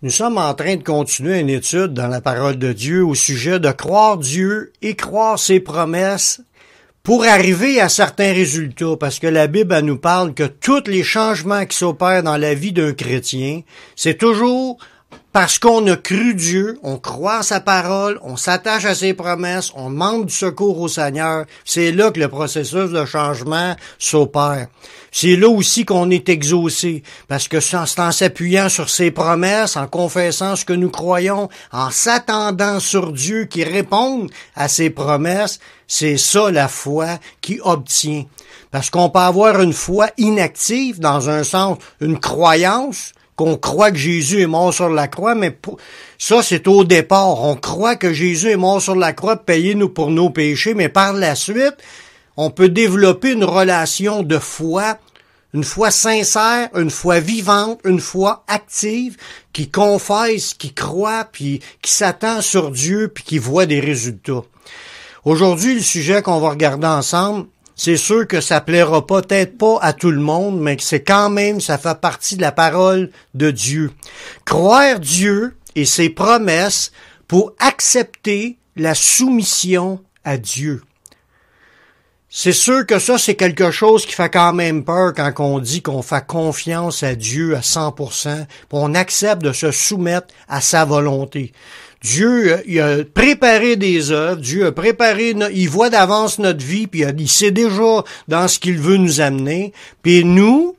Nous sommes en train de continuer une étude dans la parole de Dieu au sujet de croire Dieu et croire ses promesses pour arriver à certains résultats, parce que la Bible elle nous parle que tous les changements qui s'opèrent dans la vie d'un chrétien, c'est toujours parce qu'on a cru Dieu, on croit à sa parole, on s'attache à ses promesses, on demande du secours au Seigneur. C'est là que le processus de changement s'opère. C'est là aussi qu'on est exaucé, parce que c'est en s'appuyant sur ses promesses, en confessant ce que nous croyons, en s'attendant sur Dieu qui réponde à ses promesses, c'est ça la foi qui obtient. Parce qu'on peut avoir une foi inactive, dans un sens, une croyance, qu'on croit que Jésus est mort sur la croix, mais ça, c'est au départ. On croit que Jésus est mort sur la croix, payé pour nos péchés, mais par la suite, on peut développer une relation de foi, une foi sincère, une foi vivante, une foi active, qui confesse, qui croit, puis qui s'attend sur Dieu, puis qui voit des résultats. Aujourd'hui, le sujet qu'on va regarder ensemble, c'est sûr que ça plaira peut-être pas à tout le monde, mais que c'est quand même, ça fait partie de la parole de Dieu. Croire Dieu et ses promesses pour accepter la soumission à Dieu. C'est sûr que ça, c'est quelque chose qui fait quand même peur quand on dit qu'on fait confiance à Dieu à 100%, puis on accepte de se soumettre à sa volonté. Dieu, il a préparé des œuvres, Dieu a préparé, il voit d'avance notre vie, puis il sait déjà dans ce qu'il veut nous amener. Puis nous,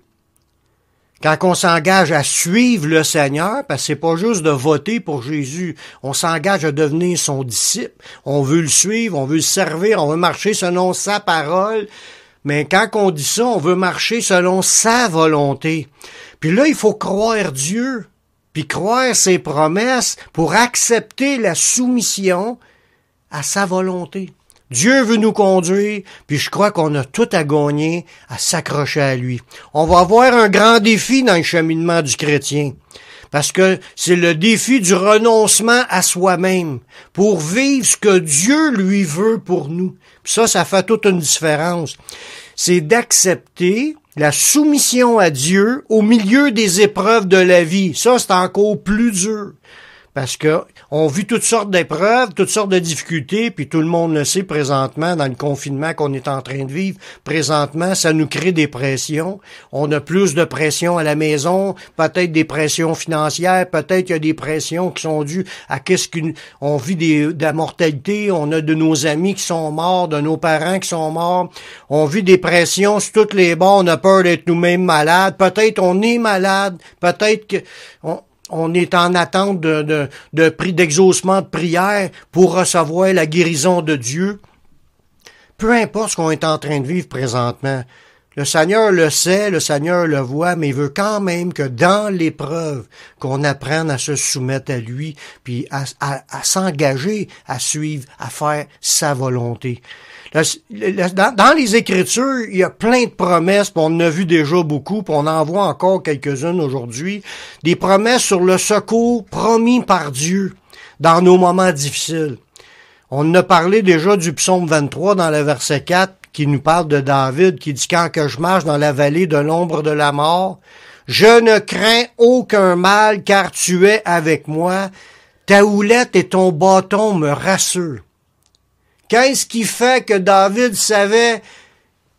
quand on s'engage à suivre le Seigneur, parce que c'est pas juste de voter pour Jésus, on s'engage à devenir son disciple, on veut le suivre, on veut le servir, on veut marcher selon sa parole, mais quand on dit ça, on veut marcher selon sa volonté. Puis là, il faut croire Dieu, puis croire ses promesses pour accepter la soumission à sa volonté. Dieu veut nous conduire, puis je crois qu'on a tout à gagner à s'accrocher à lui. On va avoir un grand défi dans le cheminement du chrétien, parce que c'est le défi du renoncement à soi-même, pour vivre ce que Dieu lui veut pour nous. Puis ça fait toute une différence. C'est d'accepter la soumission à Dieu au milieu des épreuves de la vie. Ça, c'est encore plus dur. Parce que on vit toutes sortes d'épreuves, toutes sortes de difficultés, puis tout le monde le sait présentement, dans le confinement qu'on est en train de vivre. Présentement, ça nous crée des pressions. On a plus de pression à la maison, peut-être des pressions financières, peut-être qu'il y a des pressions qui sont dues à on vit de la mortalité, on a de nos amis qui sont morts, de nos parents qui sont morts. On vit des pressions sur toutes les bords, on a peur d'être nous-mêmes malades. Peut-être on est malade, peut-être que on est en attente de prix d'exaucement de prière pour recevoir la guérison de Dieu. Peu importe ce qu'on est en train de vivre présentement, le Seigneur le sait, le Seigneur le voit, mais il veut quand même que dans l'épreuve, qu'on apprenne à se soumettre à lui, puis à s'engager, à suivre, à faire sa volonté. Dans les Écritures, il y a plein de promesses, puis on en a vu déjà beaucoup, puis on en voit encore quelques-unes aujourd'hui, des promesses sur le secours promis par Dieu dans nos moments difficiles. On en a parlé déjà du psaume 23 dans le verset 4, qui nous parle de David, qui dit « Quand que je marche dans la vallée de l'ombre de la mort, je ne crains aucun mal, car tu es avec moi. Ta houlette et ton bâton me rassurent. » Qu'est-ce qui fait que David savait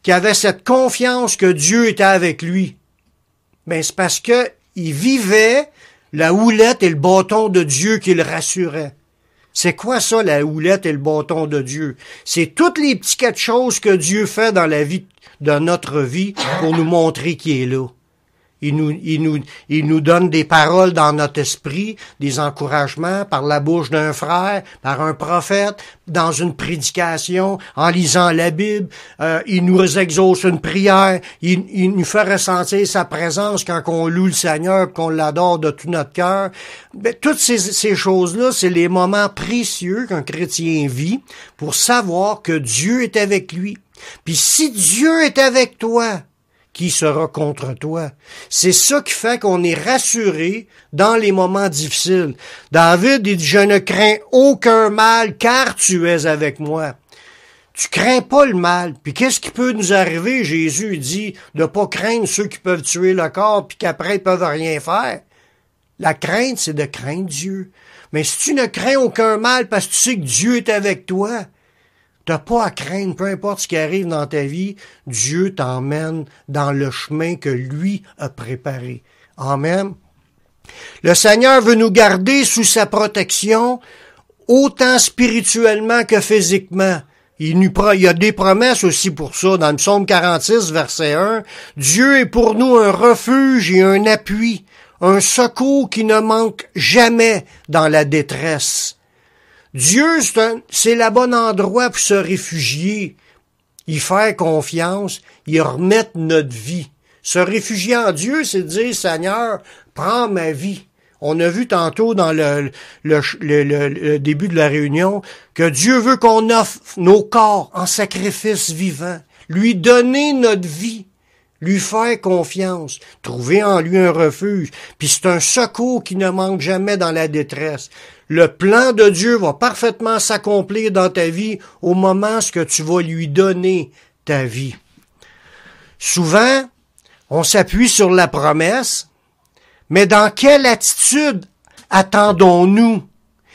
qu'il avait cette confiance que Dieu était avec lui? Ben, c'est parce que il vivait la houlette et le bâton de Dieu qui le rassuraient. C'est quoi ça, la houlette et le bâton de Dieu? C'est toutes les petites choses que Dieu fait dans la vie, de notre vie, pour nous montrer qu'il est là. Il nous donne des paroles dans notre esprit, des encouragements par la bouche d'un frère, par un prophète, dans une prédication, en lisant la Bible. Il nous exauce une prière. Il nous fait ressentir sa présence quand on loue le Seigneur, qu'on l'adore de tout notre cœur. Ben, toutes ces choses-là, c'est les moments précieux qu'un chrétien vit pour savoir que Dieu est avec lui. Puis si Dieu est avec toi, qui sera contre toi? C'est ça qui fait qu'on est rassuré dans les moments difficiles. David, il dit, je ne crains aucun mal, car tu es avec moi. Tu crains pas le mal. Puis qu'est-ce qui peut nous arriver? Jésus dit de pas craindre ceux qui peuvent tuer le corps, puis qu'après ils peuvent rien faire. La crainte, c'est de craindre Dieu. Mais si tu ne crains aucun mal parce que tu sais que Dieu est avec toi, t'as pas à craindre, peu importe ce qui arrive dans ta vie, Dieu t'emmène dans le chemin que lui a préparé. Amen. Le Seigneur veut nous garder sous sa protection, autant spirituellement que physiquement. Il y a des promesses aussi pour ça. Dans le psaume 46, verset 1, Dieu est pour nous un refuge et un appui, un secours qui ne manque jamais dans la détresse. Dieu, c'est le bon endroit pour se réfugier, y faire confiance, y remettre notre vie. Se réfugier en Dieu, c'est dire, Seigneur, prends ma vie. On a vu tantôt dans le début de la réunion que Dieu veut qu'on offre nos corps en sacrifice vivant, lui donner notre vie, lui faire confiance, trouver en lui un refuge. Puis c'est un secours qui ne manque jamais dans la détresse. Le plan de Dieu va parfaitement s'accomplir dans ta vie au moment où tu vas lui donner ta vie. Souvent, on s'appuie sur la promesse, mais dans quelle attitude attendons-nous?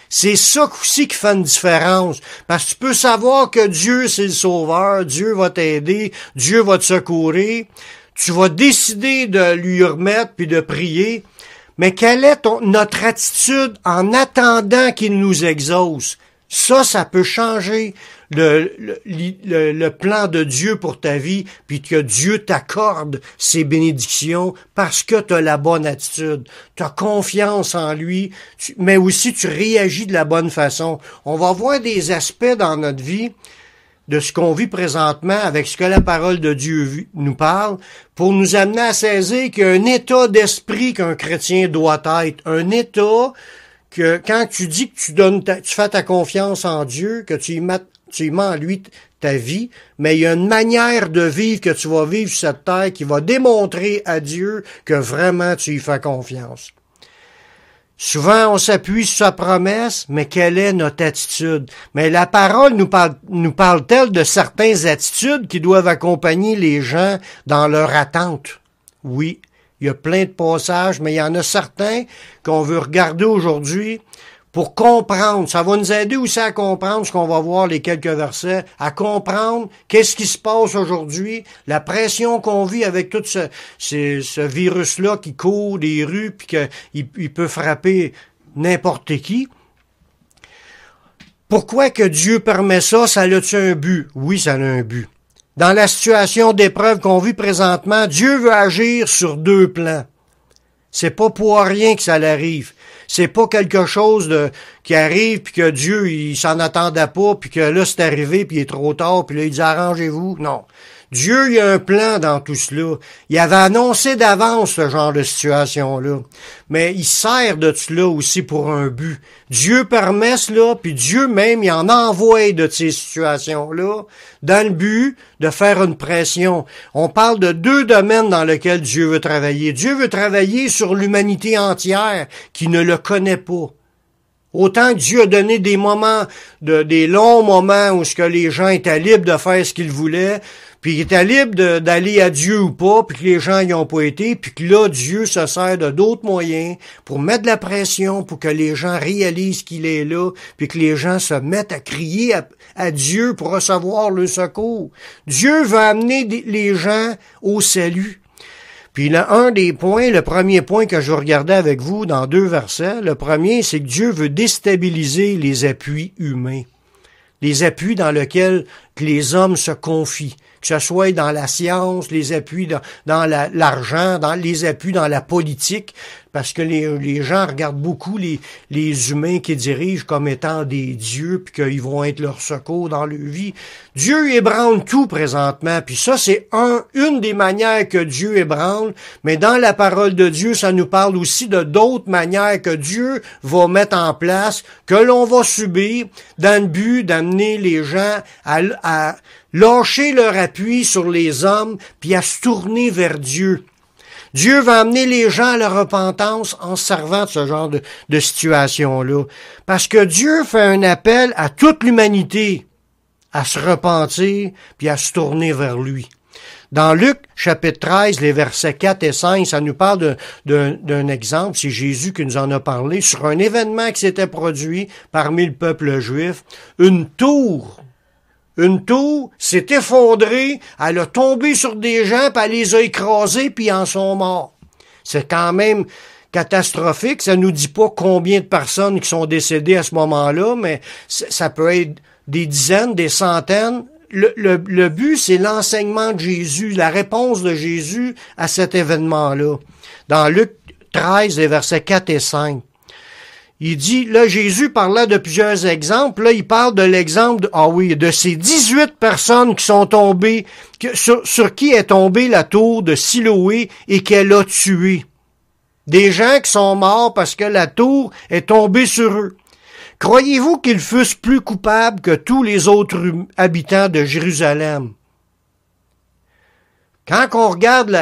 C'est ça aussi qui fait une différence. Parce que tu peux savoir que Dieu, c'est le sauveur, Dieu va t'aider, Dieu va te secourir. Tu vas décider de lui remettre puis de prier. Mais quelle est notre attitude en attendant qu'il nous exauce? Ça peut changer le plan de Dieu pour ta vie, puis que Dieu t'accorde ses bénédictions parce que tu as la bonne attitude. Tu as confiance en lui, mais aussi tu réagis de la bonne façon. On va voir des aspects dans notre vie de ce qu'on vit présentement avec ce que la parole de Dieu nous parle pour nous amener à saisir qu'il y a un état d'esprit qu'un chrétien doit être. Un état que quand tu dis que tu fais ta confiance en Dieu, que tu y mets en lui ta vie, mais il y a une manière de vivre que tu vas vivre sur cette terre qui va démontrer à Dieu que vraiment tu y fais confiance. Souvent, on s'appuie sur sa promesse, mais quelle est notre attitude? Mais la parole nous parle-t-elle de certaines attitudes qui doivent accompagner les gens dans leur attente? Oui. Il y a plein de passages, mais il y en a certains qu'on veut regarder aujourd'hui pour comprendre. Ça va nous aider aussi à comprendre ce qu'on va voir les quelques versets, à comprendre qu'est-ce qui se passe aujourd'hui, la pression qu'on vit avec tout ce virus-là qui court des rues puis qu'il peut frapper n'importe qui. Pourquoi que Dieu permet ça? Ça a-tu un but? Oui, ça a un but. Dans la situation d'épreuve qu'on vit présentement, Dieu veut agir sur deux plans. C'est pas pour rien que ça l'arrive. C'est pas quelque chose qui arrive puis que Dieu, il s'en attendait pas puis que là, c'est arrivé puis il est trop tard puis là, il dit arrangez-vous. Non. Dieu, il y a un plan dans tout cela. Il avait annoncé d'avance ce genre de situation-là. Mais il sert de cela aussi pour un but. Dieu permet cela, puis Dieu même, il en envoie de ces situations-là dans le but de faire une pression. On parle de deux domaines dans lesquels Dieu veut travailler. Dieu veut travailler sur l'humanité entière qui ne le connaît pas. Autant que Dieu a donné des moments, des longs moments où ce que les gens étaient libres de faire ce qu'ils voulaient, puis ils étaient libres d'aller à Dieu ou pas, puis que les gens n'y ont pas été, puis que là, Dieu se sert de d'autres moyens pour mettre de la pression, pour que les gens réalisent qu'il est là, puis que les gens se mettent à crier à Dieu pour recevoir le secours. Dieu veut amener les gens au salut. Puis là, le premier point que je vais regarder avec vous dans 2 versets, le premier, c'est que Dieu veut déstabiliser les appuis humains. Les appuis dans lesquels les hommes se confient. Que ce soit dans la science, les appuis dans l'argent, les appuis dans la politique, parce que les gens regardent beaucoup les humains qui dirigent comme étant des dieux, puis qu'ils vont être leur secours dans leur vie. Dieu ébranle tout présentement, puis ça, c'est une des manières que Dieu ébranle, mais dans la parole de Dieu, ça nous parle aussi de d'autres manières que Dieu va mettre en place, que l'on va subir, dans le but d'amener les gens à lâcher leur appui sur les hommes, puis à se tourner vers Dieu. Dieu va amener les gens à la repentance en se servant de ce genre de situation-là. Parce que Dieu fait un appel à toute l'humanité à se repentir, puis à se tourner vers lui. Dans Luc, chapitre 13, les versets 4 et 5, ça nous parle d'un exemple, c'est Jésus qui nous en a parlé, sur un événement qui s'était produit parmi le peuple juif. Une tour s'est effondrée, elle a tombé sur des gens, puis elle les a écrasés, puis ils en sont morts. C'est quand même catastrophique, ça nous dit pas combien de personnes qui sont décédées à ce moment-là, mais ça peut être des dizaines, des centaines. Le but, c'est l'enseignement de Jésus, la réponse de Jésus à cet événement-là. Dans Luc 13, les versets 4 et 5. Il dit, là, Jésus parlait de plusieurs exemples. Là, il parle de l'exemple, de ces 18 personnes qui sont tombées, sur qui est tombée la tour de Siloé et qu'elle a tué. Des gens qui sont morts parce que la tour est tombée sur eux. Croyez-vous qu'ils fussent plus coupables que tous les autres habitants de Jérusalem? Quand on regarde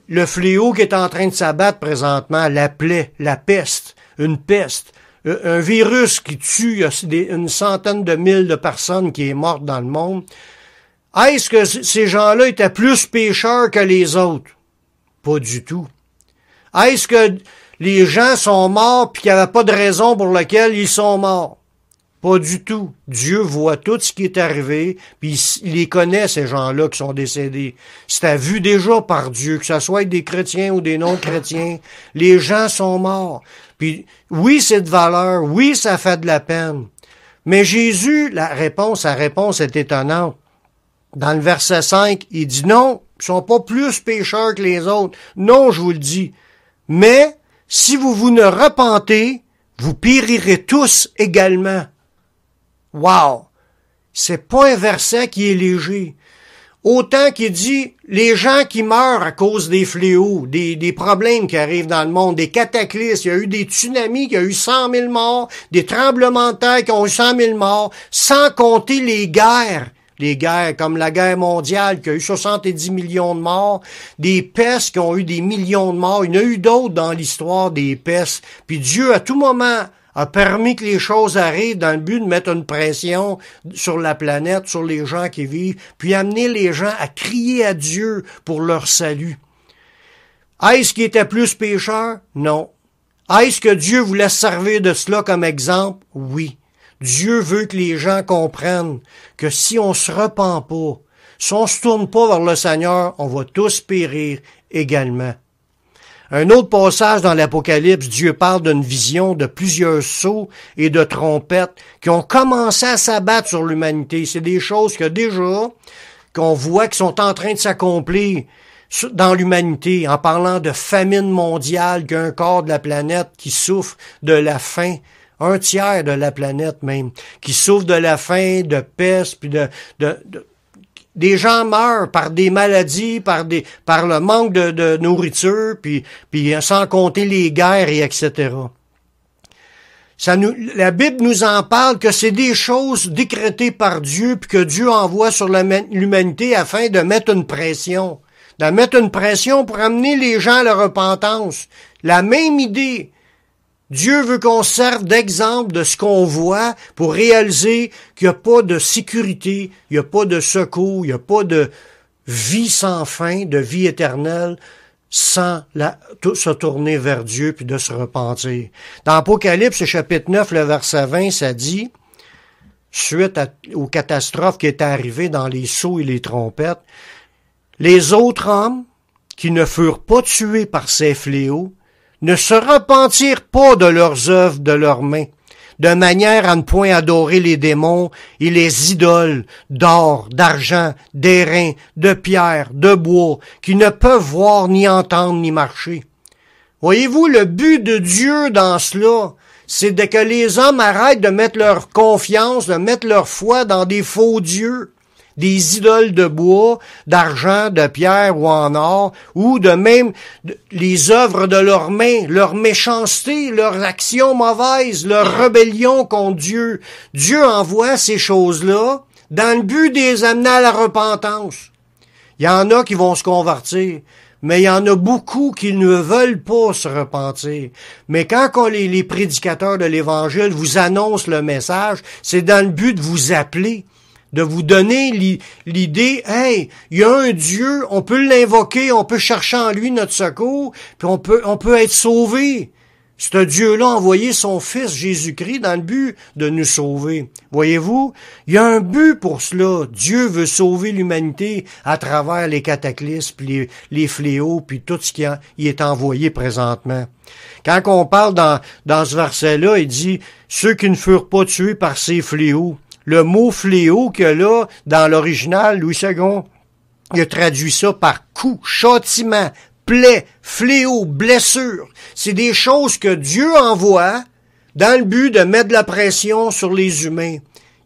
le fléau qui est en train de s'abattre présentement, la plaie, la peste, une peste, un virus qui tue une centaine de mille de personnes qui est morte dans le monde, est-ce que ces gens-là étaient plus pécheurs que les autres? Pas du tout. Est-ce que les gens sont morts puis qu'il n'y avait pas de raison pour laquelle ils sont morts? Pas du tout. Dieu voit tout ce qui est arrivé, puis il les connaît, ces gens-là qui sont décédés. C'était vu déjà par Dieu, que ce soit des chrétiens ou des non-chrétiens. Les gens sont morts. Puis oui, c'est de valeur. Oui, ça fait de la peine. Mais Jésus, sa réponse est étonnante. Dans le verset 5, il dit non, ils sont pas plus pécheurs que les autres. Non, je vous le dis. Mais si vous ne repentez, vous périrez tous également. Wow! C'est pas un verset qui est léger. Autant qu'il dit, les gens qui meurent à cause des fléaux, des problèmes qui arrivent dans le monde, des cataclysmes, il y a eu des tsunamis qui ont eu 100 000 morts, des tremblements de terre qui ont eu 100 000 morts, sans compter les guerres comme la guerre mondiale qui a eu 70 millions de morts, des pestes qui ont eu des millions de morts. Il y en a eu d'autres dans l'histoire des pestes. Puis Dieu, à tout moment, a permis que les choses arrivent dans le but de mettre une pression sur la planète, sur les gens qui vivent, puis amener les gens à crier à Dieu pour leur salut. Est-ce qu'ils étaient plus pécheurs? Non. Est-ce que Dieu voulait se servir de cela comme exemple? Oui. Dieu veut que les gens comprennent que si on se repent pas, si on se tourne pas vers le Seigneur, on va tous périr également. Un autre passage dans l'Apocalypse, Dieu parle d'une vision de plusieurs sceaux et de trompettes qui ont commencé à s'abattre sur l'humanité. C'est des choses que déjà, qu'on voit qui sont en train de s'accomplir dans l'humanité, en parlant de famine mondiale, qu'un quart de la planète qui souffre de la faim, un tiers de la planète même, qui souffre de la faim, de peste, puis des gens meurent par des maladies, par le manque de nourriture, puis sans compter les guerres et etc. La Bible nous en parle que c'est des choses décrétées par Dieu, puis que Dieu envoie sur l'humanité afin de mettre une pression. De mettre une pression pour amener les gens à la repentance. La même idée. Dieu veut qu'on serve d'exemple de ce qu'on voit pour réaliser qu'il n'y a pas de sécurité, il n'y a pas de secours, il n'y a pas de vie sans fin, de vie éternelle, sans se tourner vers Dieu puis de se repentir. Dans Apocalypse, chapitre 9, le verset 20, ça dit, suite aux catastrophes qui étaient arrivées dans les sceaux et les trompettes, les autres hommes qui ne furent pas tués par ces fléaux ne se repentirent pas de leurs œuvres de leurs mains, de manière à ne point adorer les démons et les idoles d'or, d'argent, d'airain, de pierre, de bois, qui ne peuvent voir, ni entendre, ni marcher. Voyez-vous, le but de Dieu dans cela, c'est que les hommes arrêtent de mettre leur confiance, de mettre leur foi dans des faux dieux, des idoles de bois, d'argent, de pierre ou en or, ou de même les œuvres de leurs mains, leur méchanceté, leurs actions mauvaises, leur rébellion contre Dieu. Dieu envoie ces choses-là dans le but de les amener à la repentance. Il y en a qui vont se convertir, mais il y en a beaucoup qui ne veulent pas se repentir. Mais quand les prédicateurs de l'Évangile vous annoncent le message, c'est dans le but de vous appeler de vous donner l'idée, hey, il y a un Dieu, on peut l'invoquer, on peut chercher en lui notre secours, puis on peut être sauvé. Ce Dieu-là a envoyé son Fils Jésus-Christ dans le but de nous sauver. Voyez-vous, il y a un but pour cela. Dieu veut sauver l'humanité à travers les cataclysmes, puis les fléaux, puis tout ce qui est envoyé présentement. Quand on parle dans ce verset-là, il dit « Ceux qui ne furent pas tués par ces fléaux ». Le mot « fléau » que là, dans l'original, Louis II, il a traduit ça par « coup »,« châtiment », plaie, fléau, blessure. C'est des choses que Dieu envoie dans le but de mettre de la pression sur les humains.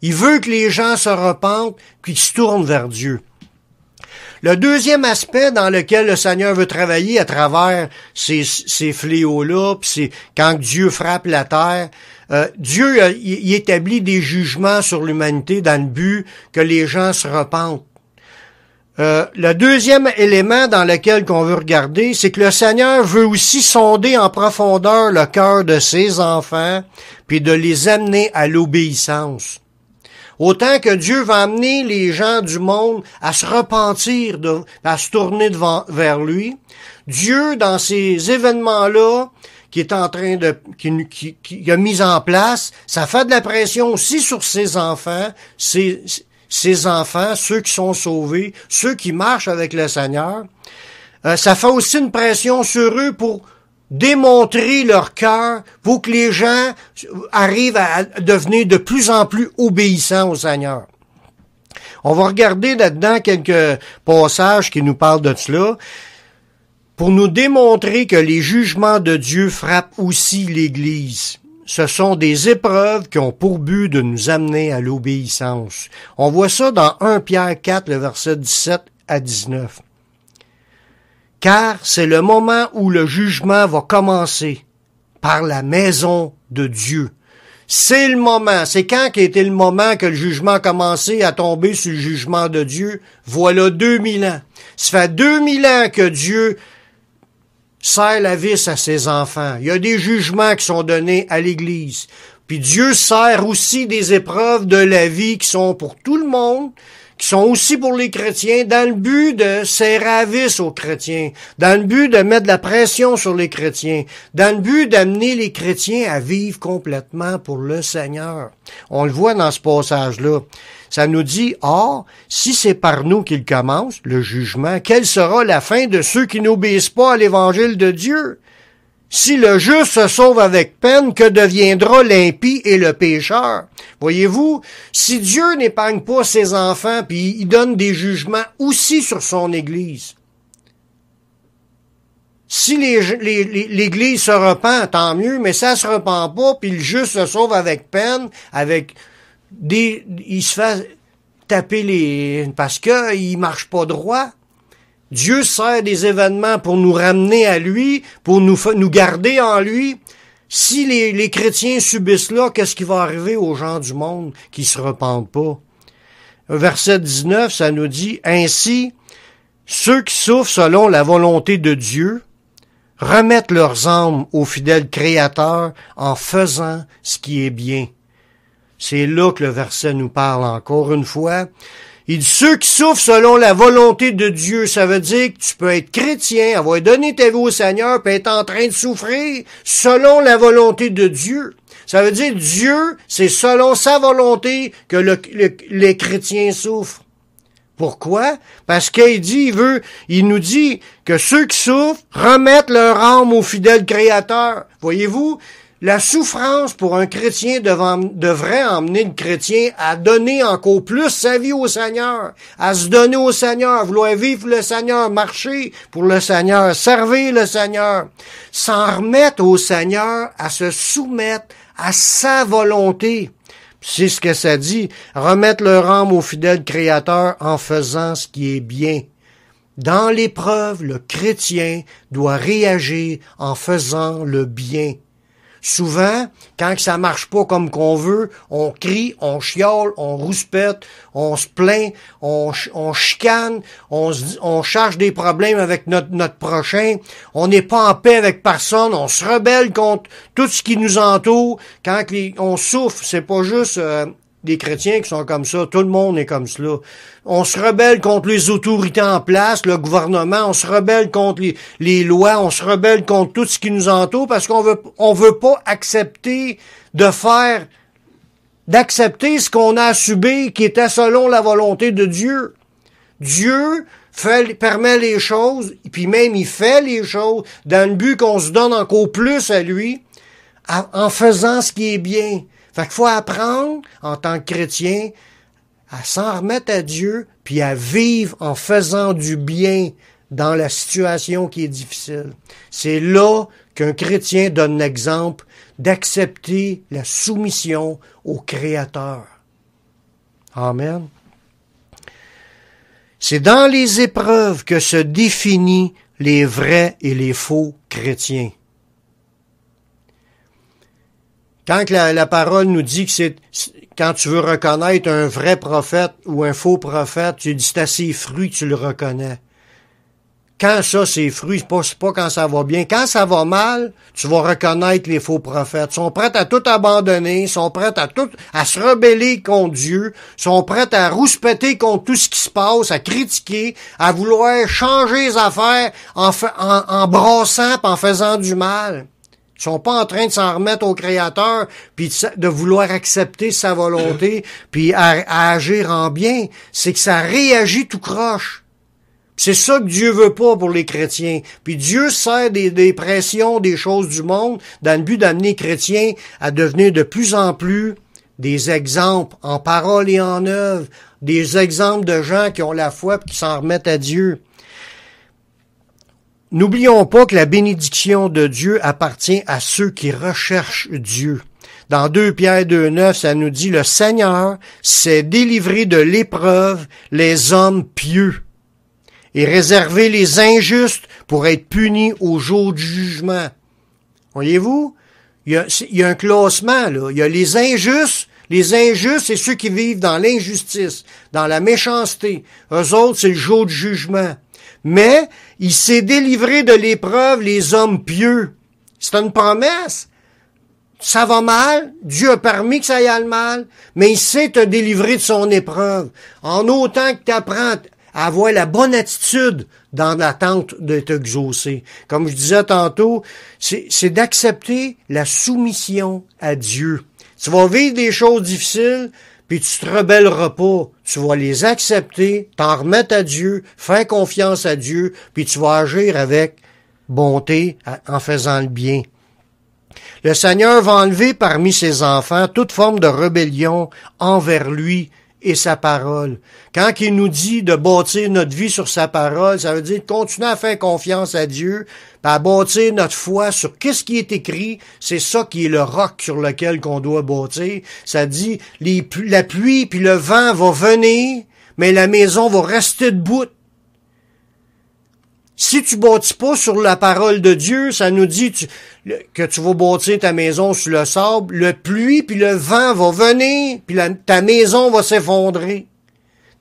Il veut que les gens se repentent puis qu'ils se tournent vers Dieu. Le deuxième aspect dans lequel le Seigneur veut travailler à travers ces fléaux-là, puis c'est quand Dieu frappe la terre, Dieu il établit des jugements sur l'humanité dans le but que les gens se repentent. Le deuxième élément dans lequel qu'on veut regarder, c'est que le Seigneur veut aussi sonder en profondeur le cœur de ses enfants, puis de les amener à l'obéissance. Autant que Dieu va amener les gens du monde à se repentir, à se tourner vers lui, Dieu, dans ces événements-là, qui est en train qui a mis en place, ça fait de la pression aussi sur ses enfants, ses enfants, ceux qui sont sauvés, ceux qui marchent avec le Seigneur. Ça fait aussi une pression sur eux pour démontrer leur cœur, pour que les gens arrivent à devenir de plus en plus obéissants au Seigneur. On va regarder là-dedans quelques passages qui nous parlent de cela, pour nous démontrer que les jugements de Dieu frappent aussi l'Église. Ce sont des épreuves qui ont pour but de nous amener à l'obéissance. On voit ça dans 1 Pierre 4, le verset 17 à 19. Car c'est le moment où le jugement va commencer par la maison de Dieu. C'est le moment. C'est quand qu'était le moment que le jugement a commencé à tomber sur le jugement de Dieu? Voilà 2000 ans. Ça fait 2000 ans que Dieu serre la vis à ses enfants. Il y a des jugements qui sont donnés à l'Église. Puis Dieu sert aussi des épreuves de la vie qui sont pour tout le monde, qui sont aussi pour les chrétiens, dans le but de serrer la vis aux chrétiens, dans le but de mettre de la pression sur les chrétiens, dans le but d'amener les chrétiens à vivre complètement pour le Seigneur. On le voit dans ce passage-là. Ça nous dit, or, si c'est par nous qu'il commence, le jugement, quelle sera la fin de ceux qui n'obéissent pas à l'évangile de Dieu? Si le juste se sauve avec peine, que deviendra l'impie et le pécheur? Voyez-vous, si Dieu n'épargne pas ses enfants, puis il donne des jugements aussi sur son Église, si l'Église se repent, tant mieux, mais ça se repent pas, puis le juste se sauve avec peine, il se fait taper parce que il marche pas droit. Dieu sert des événements pour nous ramener à lui, pour nous garder en lui. Si les chrétiens subissent là, qu'est-ce qui va arriver aux gens du monde qui se repentent pas? Verset 19, ça nous dit, ainsi, ceux qui souffrent selon la volonté de Dieu remettent leurs âmes au fidèle Créateur en faisant ce qui est bien. C'est là que le verset nous parle encore une fois. Il dit, ceux qui souffrent selon la volonté de Dieu, ça veut dire que tu peux être chrétien, avoir donné ta vie au Seigneur, puis être en train de souffrir selon la volonté de Dieu. Ça veut dire Dieu, c'est selon sa volonté que les chrétiens souffrent. Pourquoi? Parce qu'il nous dit que ceux qui souffrent remettent leur âme au fidèle Créateur. Voyez-vous? La souffrance pour un chrétien devrait emmener le chrétien à donner encore plus sa vie au Seigneur, à se donner au Seigneur, vouloir vivre le Seigneur, marcher pour le Seigneur, servir le Seigneur, s'en remettre au Seigneur, à se soumettre à sa volonté. C'est ce que ça dit, remettre leur âme au fidèle Créateur en faisant ce qui est bien. Dans l'épreuve, le chrétien doit réagir en faisant le bien. Souvent, quand ça marche pas comme qu'on veut, on crie, on chiale, on rouspète, on se plaint, on chicane, on cherche des problèmes avec notre prochain, on n'est pas en paix avec personne, on se rebelle contre tout ce qui nous entoure. Quand on souffre, c'est pas juste des chrétiens qui sont comme ça. Tout le monde est comme cela. On se rebelle contre les autorités en place, le gouvernement, on se rebelle contre les lois, on se rebelle contre tout ce qui nous entoure parce qu'on veut pas accepter d'accepter ce qu'on a à subir qui était selon la volonté de Dieu. Dieu permet les choses, puis même il fait les choses dans le but qu'on se donne encore plus à lui en faisant ce qui est bien. Fait qu'il faut apprendre, en tant que chrétien, à s'en remettre à Dieu, puis à vivre en faisant du bien dans la situation qui est difficile. C'est là qu'un chrétien donne l'exemple d'accepter la soumission au Créateur. Amen. C'est dans les épreuves que se définissent les vrais et les faux chrétiens. Quand la parole nous dit que quand tu veux reconnaître un vrai prophète ou un faux prophète, tu dis c'est à ses fruits que tu le reconnais. Quand ça, c'est fruits, c'est pas quand ça va bien. Quand ça va mal, tu vas reconnaître les faux prophètes. Ils sont prêts à tout abandonner, ils sont prêts à se rebeller contre Dieu, ils sont prêts à rouspéter contre tout ce qui se passe, à critiquer, à vouloir changer les affaires en brassant et en faisant du mal. Ils sont pas en train de s'en remettre au Créateur, puis de vouloir accepter sa volonté, puis à agir en bien. C'est que ça réagit tout croche. C'est ça que Dieu veut pas pour les chrétiens. Puis Dieu sert des pressions, des choses du monde, dans le but d'amener les chrétiens à devenir de plus en plus des exemples en parole et en œuvre, des exemples de gens qui ont la foi et qui s'en remettent à Dieu. N'oublions pas que la bénédiction de Dieu appartient à ceux qui recherchent Dieu. Dans 2 Pierre 2,9, ça nous dit « Le Seigneur s'est délivré de l'épreuve les hommes pieux et réservé les injustes pour être punis au jour du jugement. » Voyez-vous? Il y a un classement, là. Il y a les injustes. Les injustes, c'est ceux qui vivent dans l'injustice, dans la méchanceté. Eux autres, c'est le jour du jugement. Mais il s'est délivré de l'épreuve les hommes pieux. C'est une promesse. Ça va mal, Dieu a permis que ça aille mal, mais il sait te délivrer de son épreuve. En autant que tu apprends à avoir la bonne attitude dans l'attente d'être exaucé. Comme je disais tantôt, c'est d'accepter la soumission à Dieu. Tu vas vivre des choses difficiles, puis tu te rebelleras pas. Tu vas les accepter, t'en remettre à Dieu, faire confiance à Dieu, puis tu vas agir avec bonté en faisant le bien. Le Seigneur va enlever parmi ses enfants toute forme de rébellion envers lui et sa parole. Quand il nous dit de bâtir notre vie sur sa parole, ça veut dire de continuer à faire confiance à Dieu, à bâtir notre foi sur qu'est-ce qui est écrit. C'est ça qui est le roc sur lequel qu'on doit bâtir. Ça dit, la pluie puis le vent vont venir, mais la maison va rester debout. Si tu bâtis pas sur la parole de Dieu, ça nous dit que tu vas bâtir ta maison sur le sable, le pluie puis le vent va venir, puis ta maison va s'effondrer.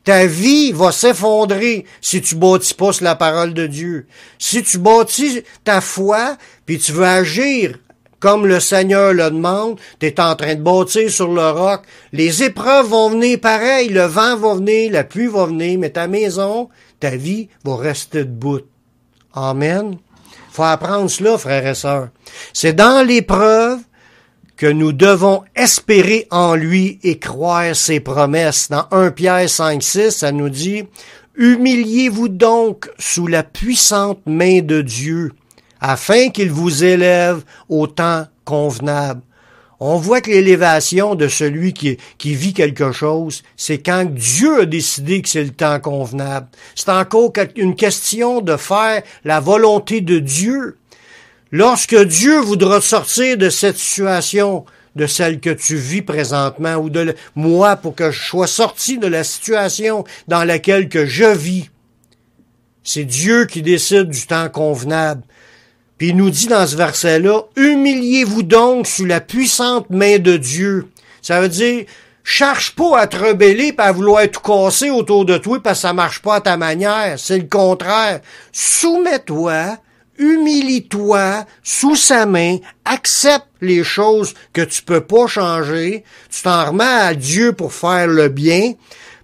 Ta vie va s'effondrer si tu bâtis pas sur la parole de Dieu. Si tu bâtis ta foi, puis tu veux agir comme le Seigneur le demande, tu es en train de bâtir sur le roc. Les épreuves vont venir pareil, le vent va venir, la pluie va venir, mais ta maison, ta vie va rester debout. Amen. Faut apprendre cela, frères et sœurs. C'est dans l'épreuve que nous devons espérer en lui et croire ses promesses. Dans 1 Pierre 5,6, ça nous dit « Humiliez-vous donc sous la puissante main de Dieu, afin qu'il vous élève au temps convenable. » On voit que l'élévation de celui qui vit quelque chose, c'est quand Dieu a décidé que c'est le temps convenable. C'est encore une question de faire la volonté de Dieu. Lorsque Dieu voudra sortir de cette situation, de celle que tu vis présentement, ou de moi, pour que je sois sorti de la situation dans laquelle que je vis, c'est Dieu qui décide du temps convenable. Puis il nous dit dans ce verset-là, « Humiliez-vous donc sous la puissante main de Dieu. » Ça veut dire, cherche pas à te rebeller et à vouloir tout casser autour de toi parce que ça marche pas à ta manière. C'est le contraire. Soumets-toi, humilie-toi sous sa main, accepte les choses que tu peux pas changer, tu t'en remets à Dieu pour faire le bien,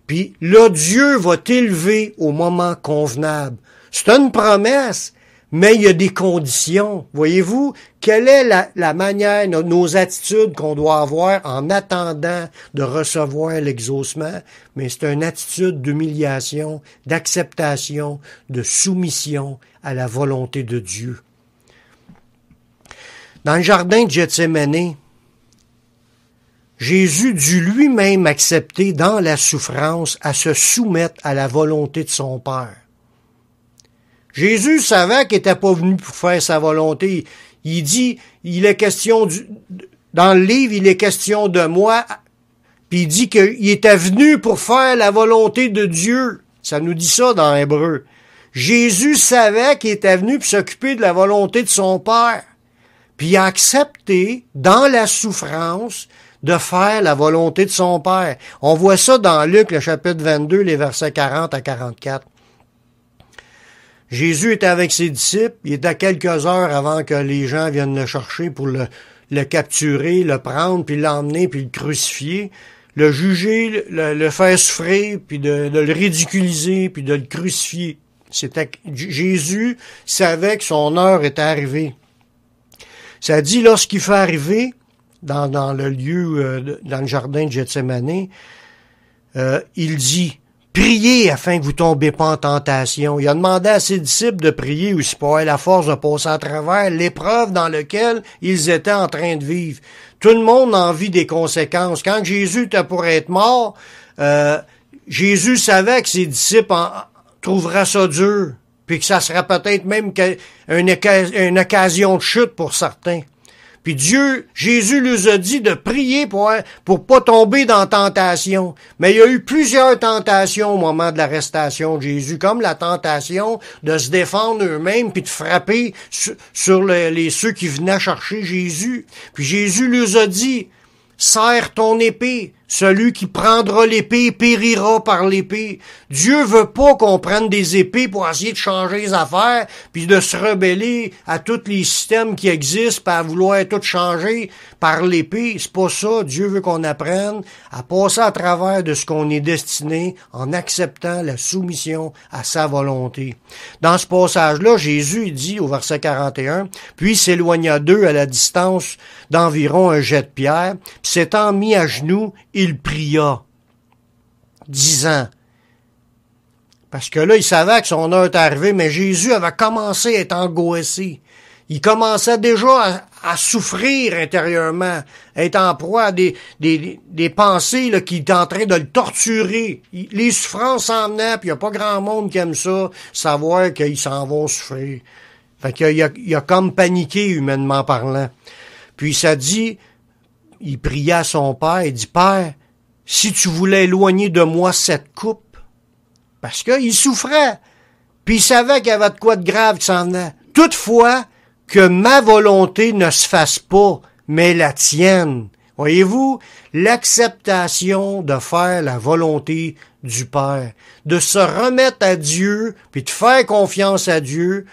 puis là, Dieu va t'élever au moment convenable. C'est une promesse, mais il y a des conditions. Voyez-vous, quelle est la manière, nos attitudes qu'on doit avoir en attendant de recevoir l'exaucement? Mais c'est une attitude d'humiliation, d'acceptation, de soumission à la volonté de Dieu. Dans le jardin de Gethsémani, Jésus dut lui-même accepter dans la souffrance à se soumettre à la volonté de son Père. Jésus savait qu'il n'était pas venu pour faire sa volonté. Il dit, il est question dans le livre, il est question de moi, puis il dit qu'il était venu pour faire la volonté de Dieu. Ça nous dit ça dans Hébreu. Jésus savait qu'il était venu pour s'occuper de la volonté de son Père. Puis il a accepté, dans la souffrance, de faire la volonté de son Père. On voit ça dans Luc, le chapitre 22, les versets 40 à 44. Jésus était avec ses disciples, il était à quelques heures avant que les gens viennent le chercher pour le capturer, le prendre, puis l'emmener, puis le crucifier, le juger, le faire souffrir, puis de le ridiculiser, puis de le crucifier. Jésus savait que son heure était arrivée. Ça dit, lorsqu'il fait arriver, dans le lieu, dans le jardin de Gethsémani, il dit, priez afin que vous tombez pas en tentation. Il a demandé à ses disciples de prier aussi pour avoir la force de passer à travers l'épreuve dans laquelle ils étaient en train de vivre. Tout le monde en vit des conséquences. Quand Jésus était pour être mort, Jésus savait que ses disciples trouveraient ça dur, puis que ça serait peut-être même une occasion de chute pour certains. Puis Jésus lui a dit de prier pour pas tomber dans la tentation. Mais il y a eu plusieurs tentations au moment de l'arrestation de Jésus, comme la tentation de se défendre eux-mêmes puis de frapper sur ceux qui venaient chercher Jésus. Puis Jésus lui a dit, serre ton épée. Celui qui prendra l'épée périra par l'épée. Dieu veut pas qu'on prenne des épées pour essayer de changer les affaires, puis de se rebeller à tous les systèmes qui existent, puis à vouloir tout changer par l'épée. C'est pas ça. Dieu veut qu'on apprenne à passer à travers de ce qu'on est destiné en acceptant la soumission à sa volonté. Dans ce passage-là, Jésus dit au verset 41, « Puis s'éloigna d'eux à la distance d'environ un jet de pierre, puis s'étant mis à genoux, il pria, disant, parce que là, il savait que son heure était arrivée, mais Jésus avait commencé à être angoissé. Il commençait déjà à souffrir intérieurement, à être en proie à des pensées là, qui étaient en train de le torturer. Les souffrances s'en venaient, puis il n'y a pas grand monde qui aime ça, savoir qu'ils s'en vont souffrir. Fait qu'il a comme paniqué, humainement parlant. Puis ça dit, il pria à son père, il dit, « Père, si tu voulais éloigner de moi cette coupe, parce qu'il souffrait, puis il savait qu'il y avait de quoi de grave qui s'en venait. Toutefois, que ma volonté ne se fasse pas, mais la tienne. » Voyez-vous, l'acceptation de faire la volonté du Père, de se remettre à Dieu, puis de faire confiance à Dieu,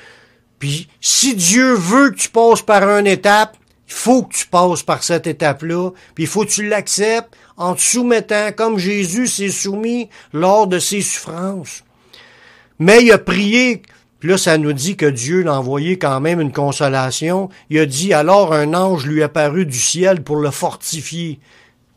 puis si Dieu veut que tu passes par une étape, il faut que tu passes par cette étape-là, puis il faut que tu l'acceptes en te soumettant comme Jésus s'est soumis lors de ses souffrances. Mais il a prié, puis là ça nous dit que Dieu l'a envoyé quand même une consolation. Il a dit, alors un ange lui apparut du ciel pour le fortifier.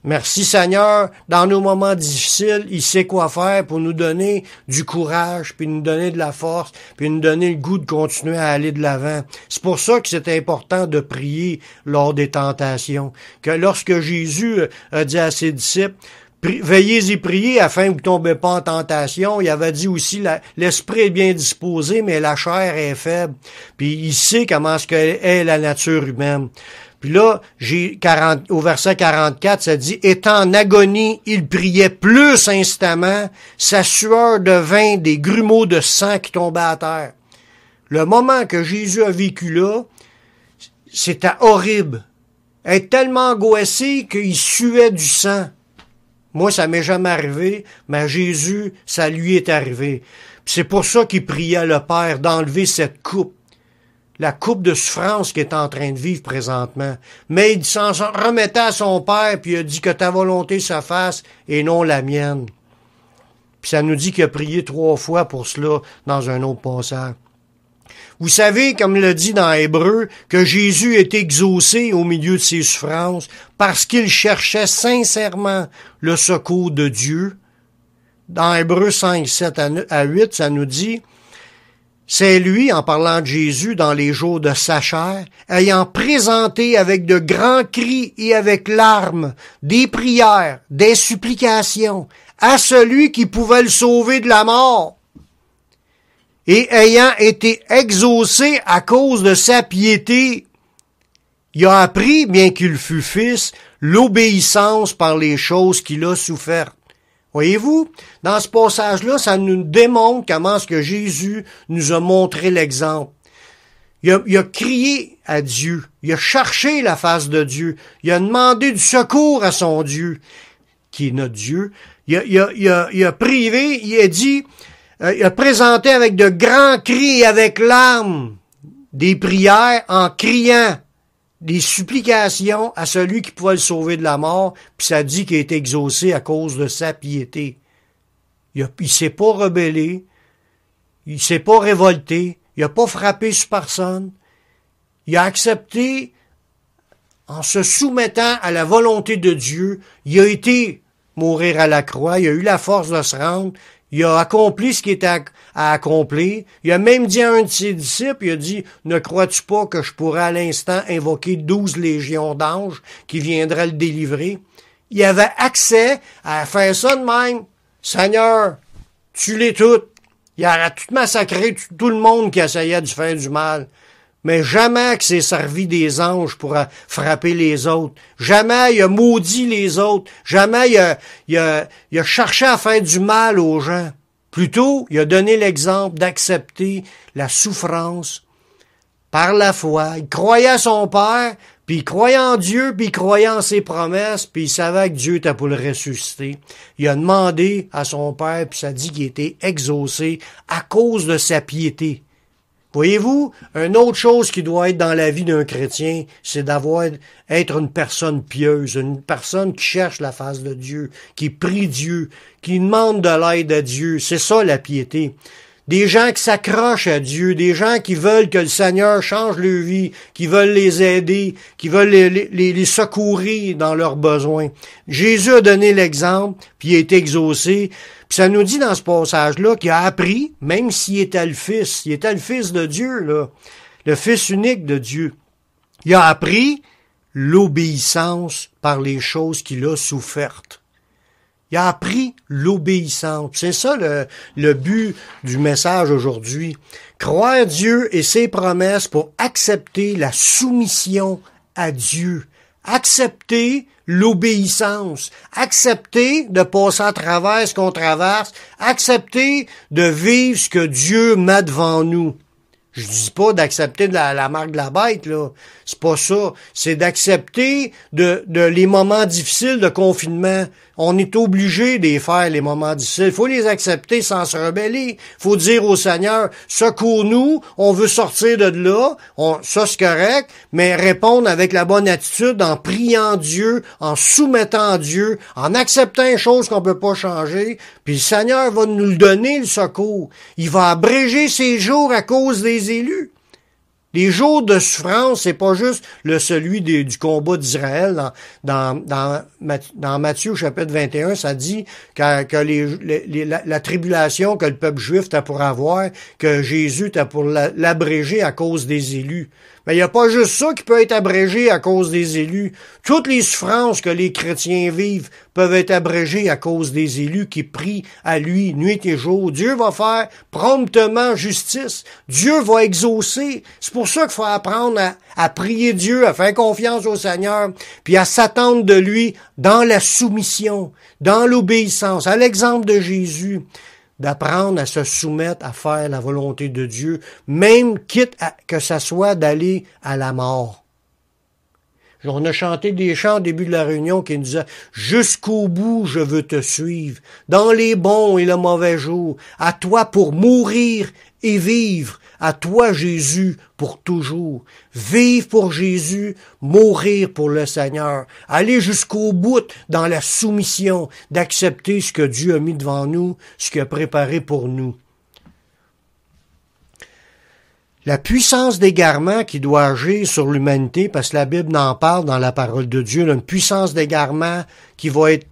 Merci Seigneur, dans nos moments difficiles, il sait quoi faire pour nous donner du courage, puis nous donner de la force, puis nous donner le goût de continuer à aller de l'avant. C'est pour ça que c'est important de prier lors des tentations. Que lorsque Jésus a dit à ses disciples, veillez et priez afin que vous ne tombez pas en tentation. Il avait dit aussi, l'esprit est bien disposé, mais la chair est faible. Puis il sait comment est-ce qu'est la nature humaine. Puis là, au verset 44, ça dit, étant en agonie, il priait plus instamment, sa sueur devint des grumeaux de sang qui tombaient à terre. Le moment que Jésus a vécu là, c'était horrible. Être tellement angoissé qu'il suait du sang. Moi, ça m'est jamais arrivé, mais Jésus, ça lui est arrivé. Puis c'est pour ça qu'il priait le Père d'enlever cette coupe la coupe de souffrance qu'il est en train de vivre présentement. Mais il s'en remettait à son Père, puis il a dit que ta volonté se fasse et non la mienne. Puis ça nous dit qu'il a prié 3 fois pour cela dans un autre passage. Vous savez, comme il le dit dans Hébreu, que Jésus est exaucé au milieu de ses souffrances parce qu'il cherchait sincèrement le secours de Dieu. Dans Hébreu 5, 7 à 8, ça nous dit: c'est lui, en parlant de Jésus dans les jours de sa chair, ayant présenté avec de grands cris et avec larmes des prières, des supplications à celui qui pouvait le sauver de la mort, et ayant été exaucé à cause de sa piété, il a appris, bien qu'il fût fils, l'obéissance par les choses qu'il a souffertes. Voyez-vous, dans ce passage-là, ça nous démontre comment est-ce que Jésus nous a montré l'exemple. Il a crié à Dieu, il a cherché la face de Dieu, il a demandé du secours à son Dieu, qui est notre Dieu. Il a privé, il a dit, il a présenté avec de grands cris et avec larmes des prières en criant des supplications à celui qui pouvait le sauver de la mort, puis ça dit qu'il est exaucé à cause de sa piété. Il s'est pas rebellé, il s'est pas révolté, il a pas frappé sur personne. Il a accepté, en se soumettant à la volonté de Dieu, il a été mourir à la croix, il a eu la force de se rendre, il a accompli ce qui était à accomplir. Il a même dit à un de ses disciples, il a dit, ne crois-tu pas que je pourrais à l'instant invoquer 12 légions d'anges qui viendraient le délivrer? Il avait accès à faire ça de même. Seigneur, tue-les toutes. Il a tout massacré tout le monde qui essayait de faire du mal. Mais jamais qu'il s'est servi des anges pour frapper les autres. Jamais il a maudit les autres. Jamais il a cherché à faire du mal aux gens. Plutôt, il a donné l'exemple d'accepter la souffrance par la foi. Il croyait à son Père, puis il croyait en Dieu, puis il croyait en ses promesses, puis il savait que Dieu était pour le ressusciter. Il a demandé à son Père, puis ça dit qu'il était exaucé à cause de sa piété. Voyez-vous, une autre chose qui doit être dans la vie d'un chrétien, c'est être une personne pieuse, une personne qui cherche la face de Dieu, qui prie Dieu, qui demande de l'aide à Dieu. C'est ça la piété. Des gens qui s'accrochent à Dieu, des gens qui veulent que le Seigneur change leur vie, qui veulent les aider, qui veulent les secourir dans leurs besoins. Jésus a donné l'exemple, puis il a été exaucé. Puis ça nous dit dans ce passage-là qu'il a appris, même s'il était le Fils de Dieu, là, le Fils unique de Dieu. Il a appris l'obéissance par les choses qu'il a souffertes. Il a appris l'obéissance. C'est ça le but du message aujourd'hui. Croire Dieu et ses promesses pour accepter la soumission à Dieu. Accepter l'obéissance, accepter de passer à travers ce qu'on traverse, accepter de vivre ce que Dieu met devant nous. Je dis pas d'accepter de la marque de la bête, là. C'est pas ça. C'est d'accepter de les moments difficiles de confinement. On est obligé de les faire, les moments difficiles. Faut les accepter sans se rebeller. Faut dire au Seigneur, secours-nous, on veut sortir de là. Ça, c'est correct, mais répondre avec la bonne attitude, en priant Dieu, en soumettant à Dieu, en acceptant une chose qu'on peut pas changer. Puis le Seigneur va nous le donner, le secours. Il va abréger ses jours à cause des élus. Les jours de souffrance, c'est pas juste celui du combat d'Israël. Dans Matthieu chapitre 21, ça dit que la tribulation que le peuple juif t'a pour avoir, que Jésus t'a pour l'abréger à cause des élus. Mais il n'y a pas juste ça qui peut être abrégé à cause des élus. Toutes les souffrances que les chrétiens vivent peuvent être abrégées à cause des élus qui prient à lui nuit et jour. Dieu va faire promptement justice. Dieu va exaucer. C'est pour ça qu'il faut apprendre à prier Dieu, à faire confiance au Seigneur, puis à s'attendre de lui dans la soumission, dans l'obéissance, à l'exemple de Jésus. D'apprendre à se soumettre à faire la volonté de Dieu, même quitte que ça soit d'aller à la mort. On a chanté des chants au début de la réunion qui nous disaient « Jusqu'au bout, je veux te suivre, dans les bons et le mauvais jour, à toi pour mourir et vivre, à toi Jésus pour toujours. Vivre pour Jésus, mourir pour le Seigneur. Aller jusqu'au bout dans la soumission, d'accepter ce que Dieu a mis devant nous, ce qu'il a préparé pour nous. » La puissance d'égarement qui doit agir sur l'humanité, parce que la Bible en parle dans la parole de Dieu, une puissance d'égarement qui va être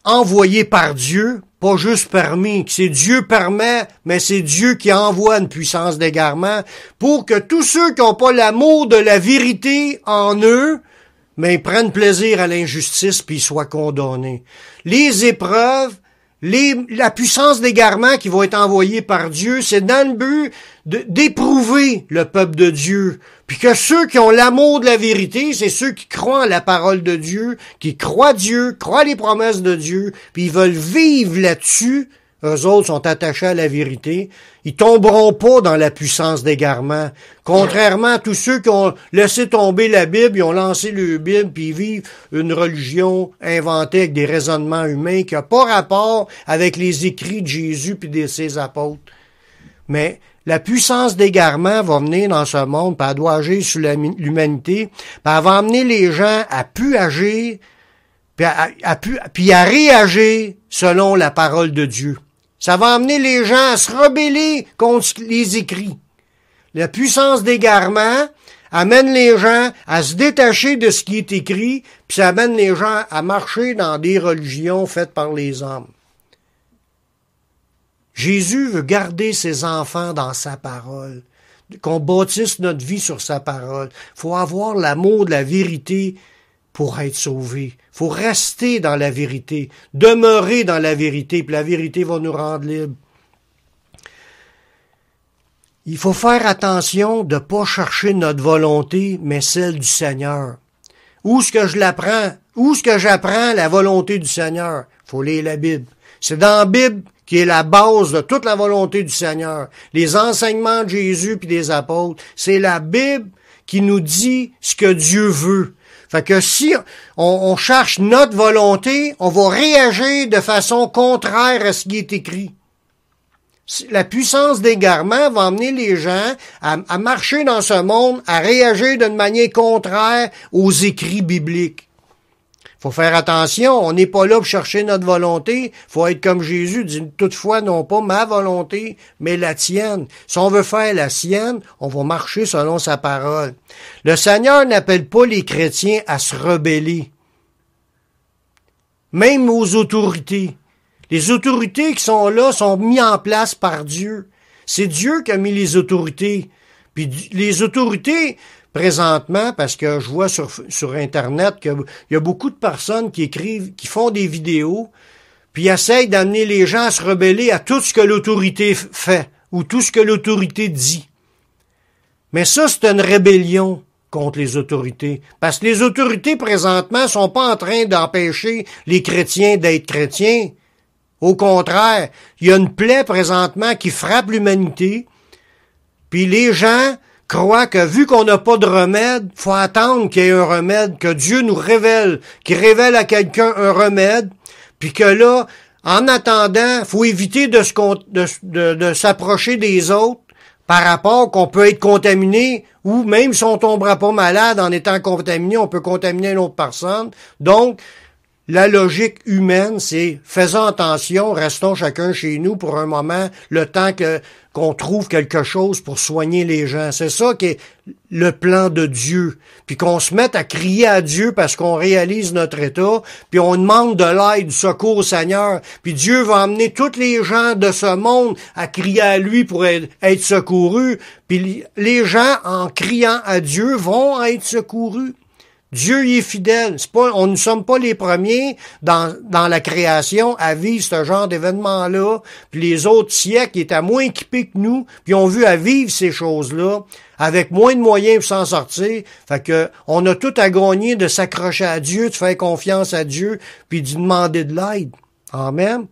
envoyée par Dieu, pas juste permis, que c'est Dieu permet, mais c'est Dieu qui envoie une puissance d'égarement pour que tous ceux qui n'ont pas l'amour de la vérité en eux, mais prennent plaisir à l'injustice puis soient condamnés. Les épreuves, la puissance d'égarement qui va être envoyée par Dieu, c'est dans le but d'éprouver le peuple de Dieu. Puis que ceux qui ont l'amour de la vérité, c'est ceux qui croient en la parole de Dieu, qui croient Dieu, croient les promesses de Dieu, puis ils veulent vivre là-dessus. Eux autres sont attachés à la vérité. Ils tomberont pas dans la puissance d'égarement. Contrairement à tous ceux qui ont laissé tomber la Bible, ils ont lancé le Bible, puis ils vivent une religion inventée avec des raisonnements humains qui n'a pas rapport avec les écrits de Jésus puis de ses apôtres. Mais la puissance d'égarement va venir dans ce monde, puis elle doit agir sur l'humanité, puis elle va amener les gens à plus agir, puis à réagir selon la parole de Dieu. Ça va amener les gens à se rebeller contre les écrits. La puissance d'égarement amène les gens à se détacher de ce qui est écrit, puis ça amène les gens à marcher dans des religions faites par les hommes. Jésus veut garder ses enfants dans sa parole, qu'on bâtisse notre vie sur sa parole. Il faut avoir l'amour de la vérité pour être sauvé. Il faut rester dans la vérité, demeurer dans la vérité, puis la vérité va nous rendre libres. Il faut faire attention de ne pas chercher notre volonté, mais celle du Seigneur. Où est-ce que je l'apprends? Où est-ce que j'apprends la volonté du Seigneur? Il faut lire la Bible. C'est dans la Bible qui est la base de toute la volonté du Seigneur. Les enseignements de Jésus puis des apôtres, c'est la Bible qui nous dit ce que Dieu veut. Fait que si on cherche notre volonté, on va réagir de façon contraire à ce qui est écrit. La puissance d'égarement va amener les gens à marcher dans ce monde, à réagir d'une manière contraire aux écrits bibliques. Faut faire attention, on n'est pas là pour chercher notre volonté, faut être comme Jésus, dit toutefois non pas ma volonté, mais la tienne. Si on veut faire la sienne, on va marcher selon sa parole. Le Seigneur n'appelle pas les chrétiens à se rebeller, même aux autorités. Les autorités qui sont là sont mises en place par Dieu. C'est Dieu qui a mis les autorités. Puis les autorités, présentement, parce que je vois sur Internet qu'il y a beaucoup de personnes qui écrivent, qui font des vidéos, puis essayent d'amener les gens à se rebeller à tout ce que l'autorité fait, ou tout ce que l'autorité dit. Mais ça, c'est une rébellion contre les autorités. Parce que les autorités, présentement, sont pas en train d'empêcher les chrétiens d'être chrétiens. Au contraire, il y a une plaie présentement qui frappe l'humanité, puis les gens croient que vu qu'on n'a pas de remède, faut attendre qu'il y ait un remède, que Dieu nous révèle, qu'il révèle à quelqu'un un remède, puis que là, en attendant, faut éviter de s'approcher des autres par rapport qu'on peut être contaminé, ou même si on tombera pas malade en étant contaminé, on peut contaminer une autre personne. Donc, la logique humaine, c'est faisons attention, restons chacun chez nous pour un moment, le temps qu'on trouve quelque chose pour soigner les gens. C'est ça qui est le plan de Dieu. Puis qu'on se mette à crier à Dieu parce qu'on réalise notre état, puis on demande de l'aide, du secours au Seigneur. Puis Dieu va amener tous les gens de ce monde à crier à lui pour être secourus. Puis les gens, en criant à Dieu, vont être secourus. Dieu y est fidèle. On ne sommes pas les premiers dans la création à vivre ce genre d'événement-là. Puis les autres siècles ils étaient moins équipés que nous, puis ont vu à vivre ces choses-là avec moins de moyens pour s'en sortir. Fait que on a tout à gagner de s'accrocher à Dieu, de faire confiance à Dieu, puis d'y demander de l'aide. Amen.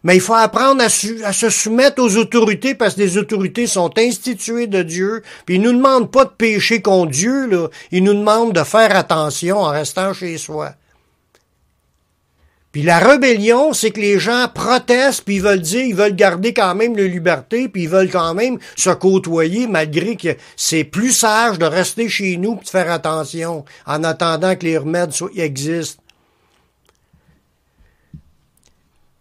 Mais il faut apprendre à se soumettre aux autorités parce que les autorités sont instituées de Dieu. Puis ils nous demandent pas de pécher contre Dieu, là. Ils nous demandent de faire attention en restant chez soi. Puis la rébellion, c'est que les gens protestent, puis ils veulent garder quand même leur liberté, puis ils veulent quand même se côtoyer, malgré que c'est plus sage de rester chez nous et de faire attention, en attendant que les remèdes existent.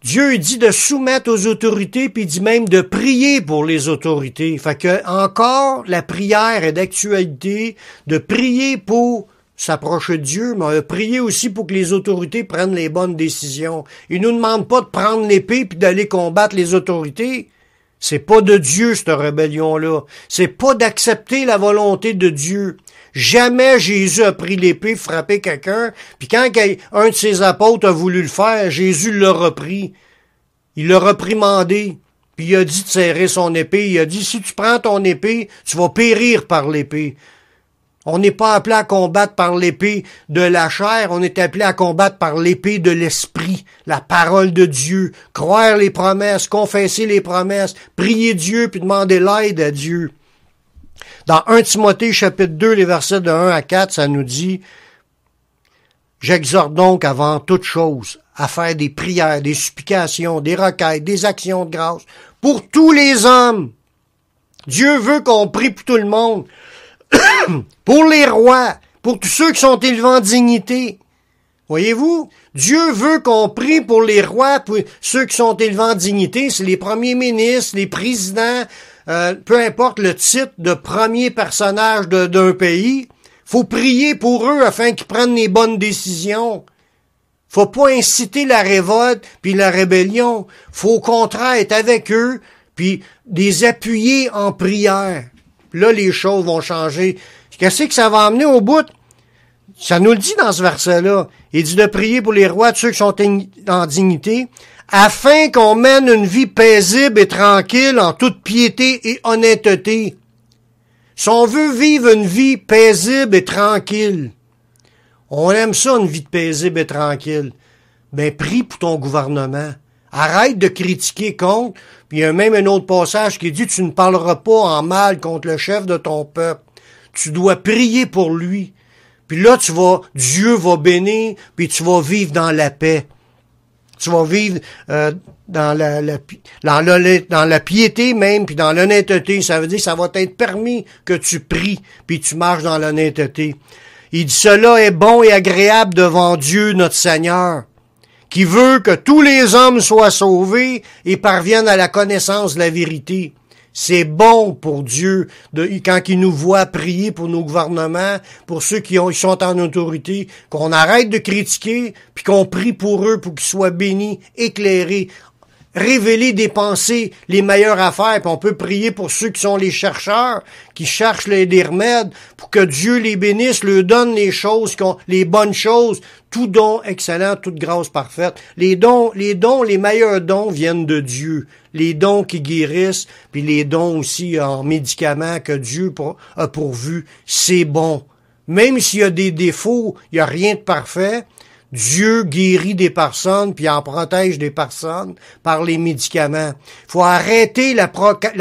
Dieu dit de soumettre aux autorités, puis il dit même de prier pour les autorités. Fait que encore, la prière est d'actualité, de prier pour s'approcher de Dieu, mais de prier aussi pour que les autorités prennent les bonnes décisions. Il nous demande pas de prendre l'épée puis d'aller combattre les autorités. C'est pas de Dieu, cette rébellion-là. C'est pas d'accepter la volonté de Dieu. Jamais Jésus a pris l'épée, frappé quelqu'un, puis quand un de ses apôtres a voulu le faire, Jésus l'a repris. Il l'a reprimandé, puis il a dit de serrer son épée. Il a dit, si tu prends ton épée, tu vas périr par l'épée. On n'est pas appelé à combattre par l'épée de la chair, on est appelé à combattre par l'épée de l'esprit, la parole de Dieu, croire les promesses, confesser les promesses, prier Dieu puis demander l'aide à Dieu. Dans 1 Timothée chapitre 2, les versets de 1 à 4, ça nous dit « J'exhorte donc avant toute chose à faire des prières, des supplications, des requêtes, des actions de grâce pour tous les hommes. » Dieu veut qu'on prie pour tout le monde. Pour les rois, pour tous ceux qui sont élevés en dignité. Voyez-vous? Dieu veut qu'on prie pour les rois, pour ceux qui sont élevés en dignité. C'est les premiers ministres, les présidents, peu importe le titre de premier personnage d'un pays. Faut prier pour eux afin qu'ils prennent les bonnes décisions. Faut pas inciter la révolte puis la rébellion. Faut au contraire être avec eux puis les appuyer en prière. Là, les choses vont changer. Qu'est-ce que ça va amener au bout? Ça nous le dit dans ce verset-là. Il dit de prier pour les rois, de ceux qui sont en dignité, afin qu'on mène une vie paisible et tranquille en toute piété et honnêteté. Si on veut vivre une vie paisible et tranquille, on aime ça, une vie paisible et tranquille, ben prie pour ton gouvernement. Arrête de critiquer contre. Puis il y a même un autre passage qui dit, tu ne parleras pas en mal contre le chef de ton peuple. Tu dois prier pour lui. Puis là, Dieu va bénir, puis tu vas vivre dans la paix. Tu vas vivre dans la piété même, puis dans l'honnêteté. Ça veut dire que ça va t'être permis que tu pries, puis tu marches dans l'honnêteté. Il dit, cela est bon et agréable devant Dieu, notre Seigneur, qui veut que tous les hommes soient sauvés et parviennent à la connaissance de la vérité. C'est bon pour Dieu quand il nous voit prier pour nos gouvernements, pour ceux qui sont en autorité, qu'on arrête de critiquer, puis qu'on prie pour eux pour qu'ils soient bénis, éclairés, révéler des pensées, les meilleures affaires, puis on peut prier pour ceux qui sont les chercheurs, qui cherchent des remèdes, pour que Dieu les bénisse, leur donne les choses, les bonnes choses, tout don excellent, toute grâce parfaite. Les dons, les meilleurs dons viennent de Dieu. Les dons qui guérissent, puis les dons aussi en médicaments que Dieu a pourvu, c'est bon. Même s'il y a des défauts, il n'y a rien de parfait. Dieu guérit des personnes, puis en protège des personnes par les médicaments. Il faut arrêter la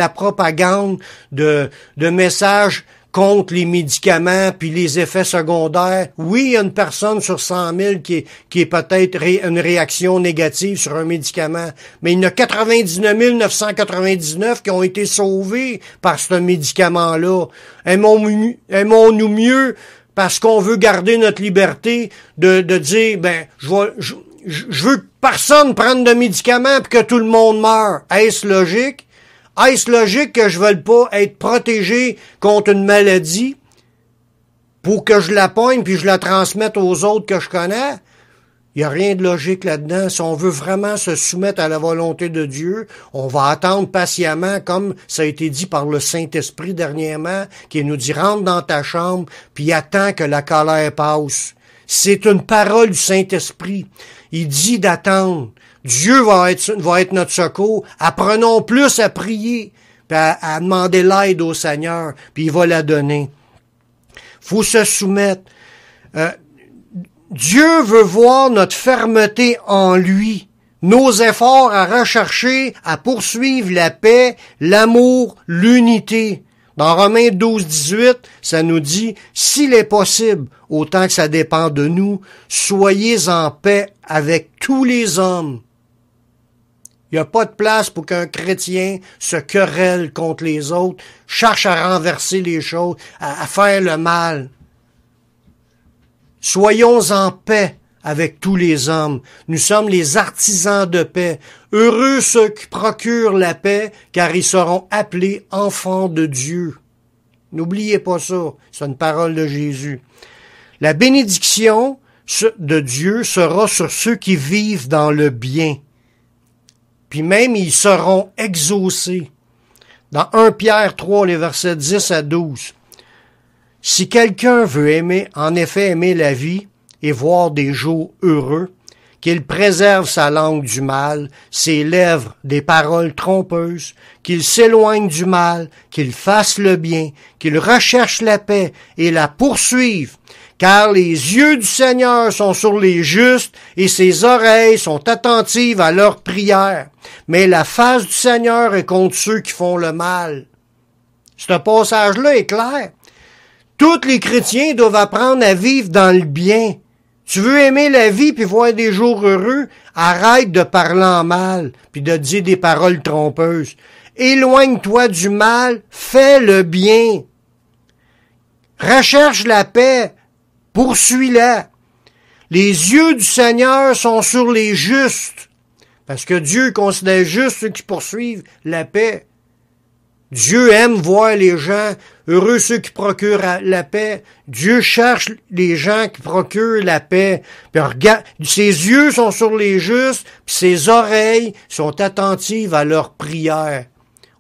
propagande de messages contre les médicaments puis les effets secondaires. Oui, il y a une personne sur 100 000 qui est peut-être une réaction négative sur un médicament, mais il y en a 99 999 qui ont été sauvés par ce médicament-là. Aimons-nous mieux parce qu'on veut garder notre liberté de dire, je veux que personne prenne de médicaments puis que tout le monde meure. Est-ce logique? Est-ce logique que je veuille pas être protégé contre une maladie pour que je la pogne puis je la transmette aux autres que je connais? Il n'y a rien de logique là-dedans. Si on veut vraiment se soumettre à la volonté de Dieu, on va attendre patiemment, comme ça a été dit par le Saint-Esprit dernièrement, qui nous dit « Rentre dans ta chambre, puis attends que la colère passe ». C'est une parole du Saint-Esprit. Il dit d'attendre. Dieu va être notre secours. Apprenons plus à prier, puis à demander l'aide au Seigneur, puis il va la donner. Faut se soumettre. Dieu veut voir notre fermeté en lui, nos efforts à rechercher, à poursuivre la paix, l'amour, l'unité. Dans Romains 12, 18, ça nous dit, s'il est possible, autant que ça dépend de nous, soyez en paix avec tous les hommes. Il n'y a pas de place pour qu'un chrétien se querelle contre les autres, cherche à renverser les choses, à faire le mal. Soyons en paix avec tous les hommes. Nous sommes les artisans de paix. Heureux ceux qui procurent la paix, car ils seront appelés enfants de Dieu. N'oubliez pas ça, c'est une parole de Jésus. La bénédiction de Dieu sera sur ceux qui vivent dans le bien. Puis même, ils seront exaucés. Dans 1 Pierre 3, les versets 10 à 12. Si quelqu'un veut en effet aimer la vie et voir des jours heureux, qu'il préserve sa langue du mal, ses lèvres des paroles trompeuses, qu'il s'éloigne du mal, qu'il fasse le bien, qu'il recherche la paix et la poursuive, car les yeux du Seigneur sont sur les justes et ses oreilles sont attentives à leurs prières. Mais la face du Seigneur est contre ceux qui font le mal. Ce passage-là est clair. Tous les chrétiens doivent apprendre à vivre dans le bien. Tu veux aimer la vie puis voir des jours heureux? Arrête de parler en mal puis de dire des paroles trompeuses. Éloigne-toi du mal, fais le bien. Recherche la paix, poursuis-la. Les yeux du Seigneur sont sur les justes, parce que Dieu considère juste ceux qui poursuivent la paix. Dieu aime voir les gens, heureux ceux qui procurent la paix. Dieu cherche les gens qui procurent la paix. Puis regarde, ses yeux sont sur les justes, puis ses oreilles sont attentives à leurs prières.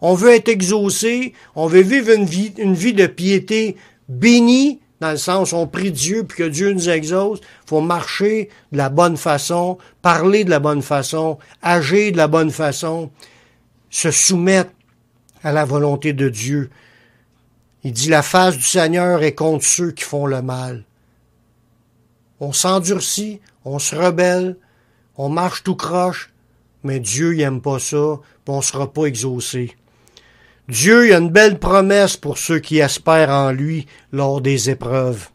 On veut être exaucé, on veut vivre une vie de piété bénie, dans le sens où on prie Dieu puis que Dieu nous exauce. Faut marcher de la bonne façon, parler de la bonne façon, agir de la bonne façon, se soumettre à la volonté de Dieu. Il dit, la face du Seigneur est contre ceux qui font le mal. On s'endurcit, on se rebelle, on marche tout croche, mais Dieu, il aime pas ça, puis on sera pas exaucé. Dieu, il a une belle promesse pour ceux qui espèrent en lui lors des épreuves.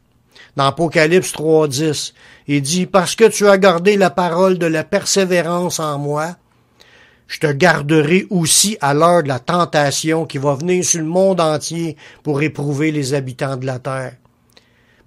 Dans Apocalypse 3.10, il dit, parce que tu as gardé la parole de la persévérance en moi, je te garderai aussi à l'heure de la tentation qui va venir sur le monde entier pour éprouver les habitants de la terre.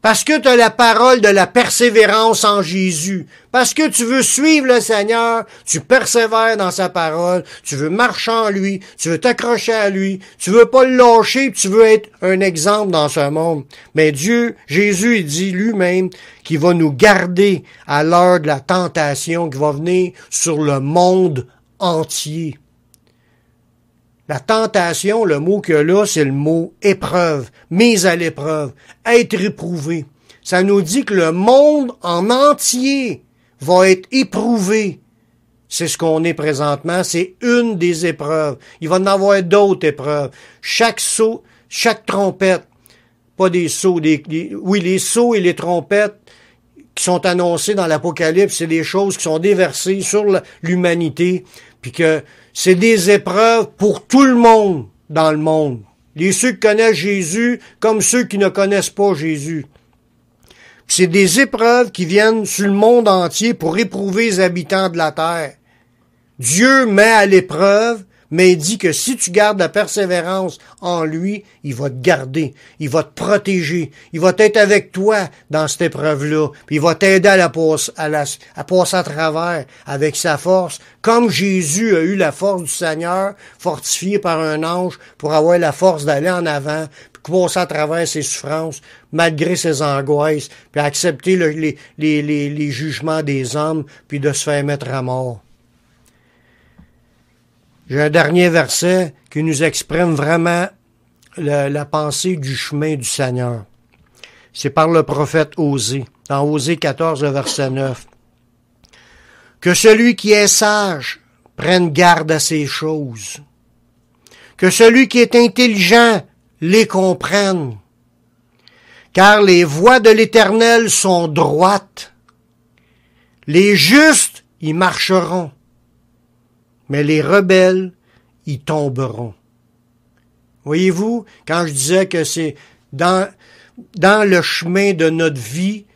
Parce que tu as la parole de la persévérance en Jésus. Parce que tu veux suivre le Seigneur, tu persévères dans sa parole, tu veux marcher en lui, tu veux t'accrocher à lui, tu veux pas le lâcher, tu veux être un exemple dans ce monde. Mais Dieu, Jésus, il dit lui-même qu'il va nous garder à l'heure de la tentation qui va venir sur le monde entier. La tentation, le mot que là, c'est le mot épreuve, mise à l'épreuve, être éprouvé. Ça nous dit que le monde en entier va être éprouvé. C'est ce qu'on est présentement, c'est une des épreuves. Il va y en avoir d'autres épreuves. Chaque saut, chaque trompette, pas des sauts, les sauts et les trompettes qui sont annoncés dans l'Apocalypse, c'est des choses qui sont déversées sur l'humanité, puis que c'est des épreuves pour tout le monde dans le monde. Ceux qui connaissent Jésus comme ceux qui ne connaissent pas Jésus. C'est des épreuves qui viennent sur le monde entier pour éprouver les habitants de la terre. Dieu met à l'épreuve, mais il dit que si tu gardes la persévérance en lui, il va te garder, il va te protéger, il va être avec toi dans cette épreuve-là, puis il va t'aider à passer à travers avec sa force, comme Jésus a eu la force du Seigneur, fortifié par un ange, pour avoir la force d'aller en avant, puis passer à travers ses souffrances, malgré ses angoisses, puis accepter les jugements des hommes, puis de se faire mettre à mort. J'ai un dernier verset qui nous exprime vraiment la pensée du chemin du Seigneur. C'est par le prophète Osée, dans Osée 14, verset 9. Que celui qui est sage prenne garde à ces choses. Que celui qui est intelligent les comprenne. Car les voies de l'Éternel sont droites. Les justes y marcheront. mais les rebelles, ils tomberont. Voyez-vous, quand je disais que c'est dans le chemin de notre vie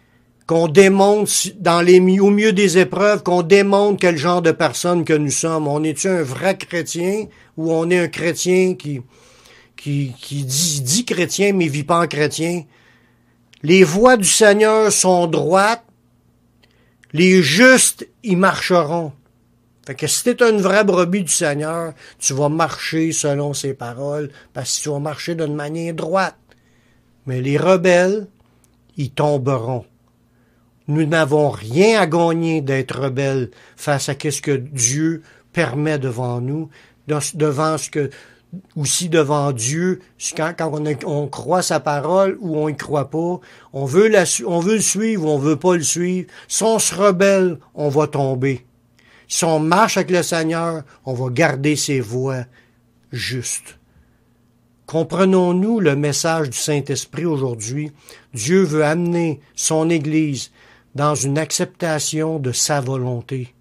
qu'on démontre, au milieu des épreuves, qu'on démontre quel genre de personne que nous sommes. On est-tu un vrai chrétien ou on est un chrétien qui dit chrétien mais vit pas en chrétien? Les voies du Seigneur sont droites, les justes y marcheront. Fait que si t'es une vraie brebis du Seigneur, tu vas marcher selon ses paroles, parce que tu vas marcher d'une manière droite. Mais les rebelles, ils tomberont. Nous n'avons rien à gagner d'être rebelles face à ce que Dieu permet devant nous, aussi devant Dieu, quand on croit sa parole ou on y croit pas, on veut le suivre ou on veut pas le suivre. Si on se rebelle, on va tomber. Si on marche avec le Seigneur, on va garder ses voies justes. Comprenons-nous le message du Saint-Esprit aujourd'hui? Dieu veut amener son Église dans une acceptation de sa volonté.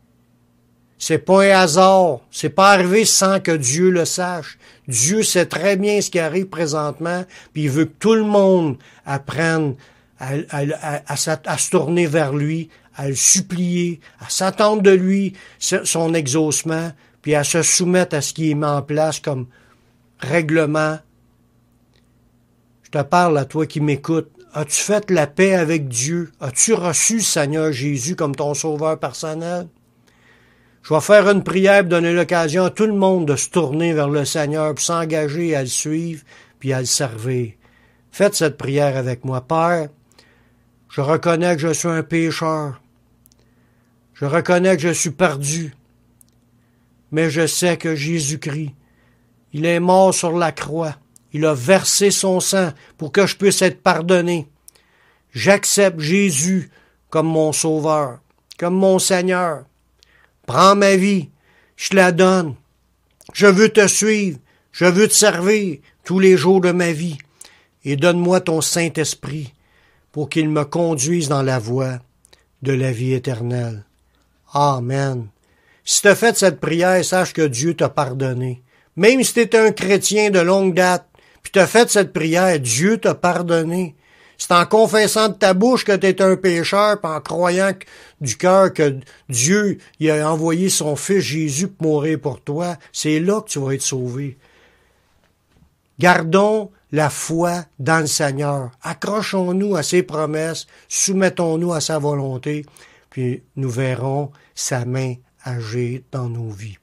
C'est pas un hasard, c'est pas arrivé sans que Dieu le sache. Dieu sait très bien ce qui arrive présentement, puis il veut que tout le monde apprenne à se tourner vers lui, à le supplier, à s'attendre de lui son exaucement, puis à se soumettre à ce qui est mis en place comme règlement. Je te parle à toi qui m'écoutes. As-tu fait la paix avec Dieu? As-tu reçu le Seigneur Jésus comme ton sauveur personnel? Je vais faire une prière pour donner l'occasion à tout le monde de se tourner vers le Seigneur, pour s'engager à le suivre, puis à le servir. Faites cette prière avec moi. Père, je reconnais que je suis un pécheur. Je reconnais que je suis perdu. Mais je sais que Jésus-Christ, il est mort sur la croix. Il a versé son sang pour que je puisse être pardonné. J'accepte Jésus comme mon sauveur, comme mon Seigneur. Prends ma vie, je te la donne. Je veux te suivre, je veux te servir tous les jours de ma vie. Et donne-moi ton Saint-Esprit pour qu'il me conduise dans la voie de la vie éternelle. Amen. Si tu as fait cette prière, sache que Dieu t'a pardonné. Même si tu es un chrétien de longue date, puis tu as fait cette prière, Dieu t'a pardonné. C'est en confessant de ta bouche que tu es un pécheur, puis en croyant du cœur que Dieu il a envoyé son Fils Jésus pour mourir pour toi, c'est là que tu vas être sauvé. Gardons la foi dans le Seigneur. Accrochons-nous à ses promesses, soumettons-nous à sa volonté, puis nous verrons sa main agir dans nos vies.